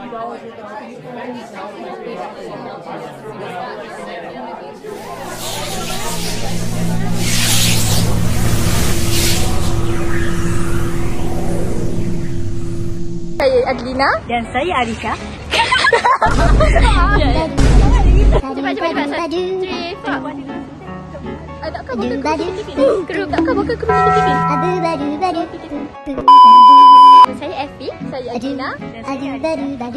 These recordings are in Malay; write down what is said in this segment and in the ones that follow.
Saya Adlina dan saya Arisha. Cepat. Takkah bukan kerusi TV? Saya Effie, saya Adlina dan saya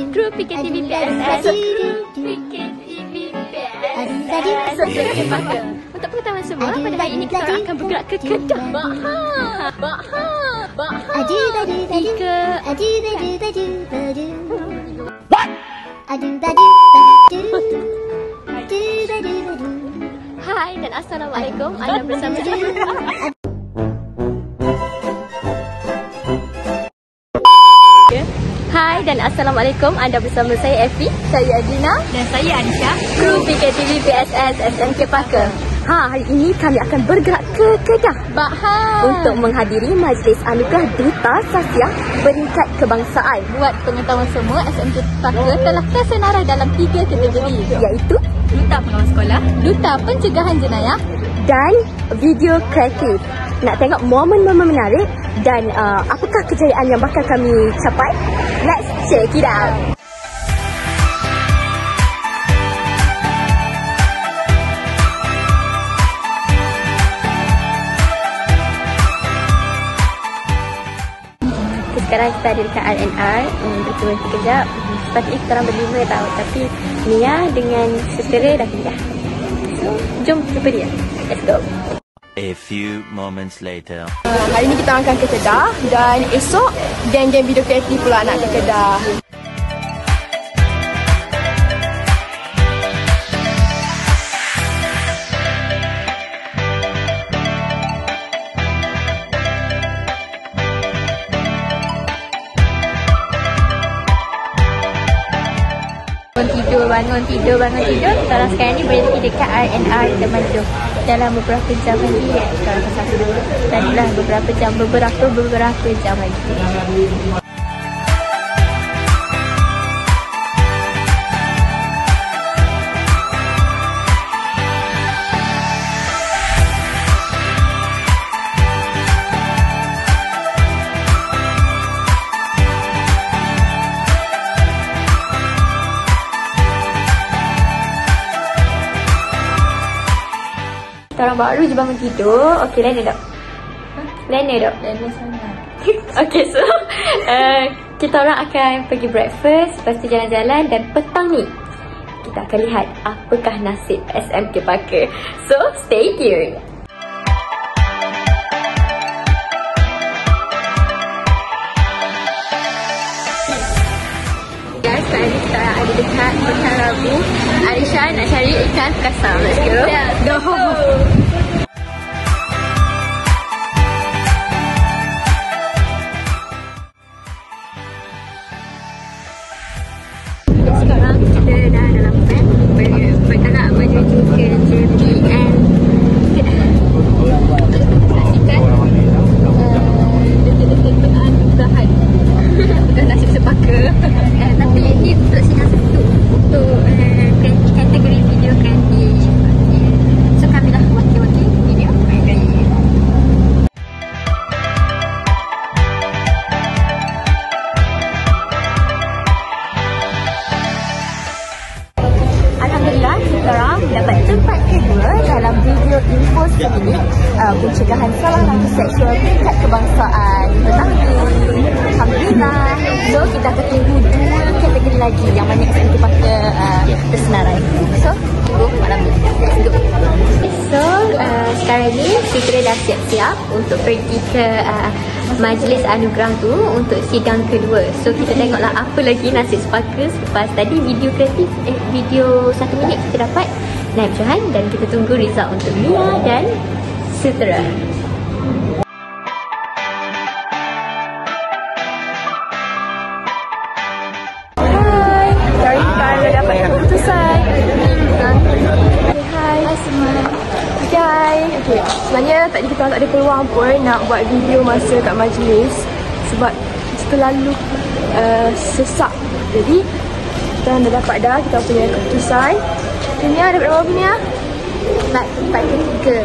kru PKTV PSS. Untuk pengetahuan semua, pada hari ini kita akan bergerak ke Kedah. Hai dan Assalamualaikum. Anda bersama Hai dan Assalamualaikum. Anda bersama saya Effie, saya Adlina Dan saya Anisha, kru PKTV PSS SMK Parker. Hari ini kami akan bergerak ke Kedah untuk menghadiri Majlis Anugerah Duta Sasiah Peringkat Kebangsaan. Buat pengetahuan semua, SMK Parker telah tersenarai dalam 3 kategori, iaitu Duta Pengawas Sekolah, Duta Pencegahan Jenayah dan Video Kreatif. Nak tengok momen-momen menarik dan apakah kejayaan yang bakal kami capai? Let's check it out! Sekarang kita ada dekat RNR berhenti kejap. Sepatutnya kita orang berlima tahu, tapi Mia dengan sutera dah pindah. So, jom jumpa dia. Let's go. A few moments later. Hari ini kita akan ke Kedah dan esok geng-geng video kreatif pula nak ke Kedah. Bangun tidur. Kita orang sekarang ni berada dekat RNR Taman Johor. Dalam beberapa jam lagi kita akan sampai. Tadilah beberapa jam lagi. Kita orang baru je bangun tidur. Okey, lena tak? Lena sangat. Okey, so kita orang akan pergi breakfast, lepas tu jalan-jalan, dan petang ni kita akan lihat apakah nasib SMK Parker. So, stay tuned. Guys, sekarang ni kita ada dekat Pekan Rabu. Arisha nak cari ikan kasam. Let's go. Go. Sekarang kita dah dalam van. Bergerak menuju ke JPN Kedah. Saksikan detik-detik penganugerahan. Bukan nasib sepaka. Tapi ini untuk sidang satu. Untuk kategori video kreatif. So kami dah wakil-wakil video. Alhamdulillah, kita orang dapat tempat kedua dalam video info ini, pencegahan salah langkah seksual tingkat kebangsaan petang ni. Alhamdulillah. So kita akan tunggu 2 kategori lagi yang mana SMK Parker tersenarai. So tunggu malam ni. Let's go. So sekarang ni kita dah siap-siap untuk pergi ke Majlis Anugerah tu untuk sidang kedua. So kita tengoklah apa lagi nasib Sparkers lepas tadi video kreatif video 1 minit kita dapat naik pecahan, dan kita tunggu result untuk Mia dan sutera. Hai, sorry kita dapat keputusan. Hai semua. Guys, okay. Sebenarnya tadi kita tak ada peluang pun nak buat video masa kat majlis sebab terlalu sesak Jadi kita dah dapat dah kita punya keputusan. Ini ada berapa punya? Tempat ketiga.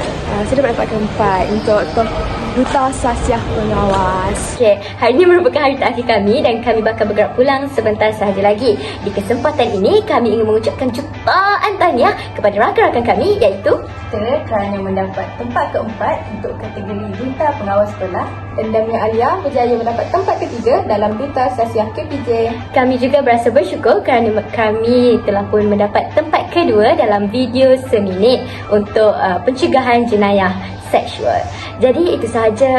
Saya dapat tempat keempat untuk Duta Sasiah Pengawas. Okey, hari ini merupakan hari terakhir kami dan kami bakal bergerak pulang sebentar sahaja lagi. Di kesempatan ini, kami ingin mengucapkan jutaan tahniah kepada rakan-rakan kami iaitu Kita kerana mendapat tempat keempat untuk kategori Duta Pengawas Sekolah. Dan Damia Alia berjaya mendapat tempat ketiga dalam Duta Sasiah KPJ. Kami juga berasa bersyukur kerana kami telah pun mendapat tempat kedua dalam video seminit untuk pencegahan jenayah seksual. Jadi itu sahaja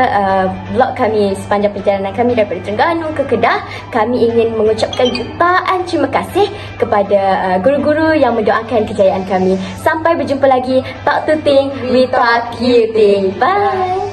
vlog kami sepanjang perjalanan kami daripada Terengganu ke Kedah. Kami ingin mengucapkan jutaan terima kasih kepada guru-guru yang mendoakan kejayaan kami. Sampai berjumpa lagi. Tak tuting, we tak kiting. Bye.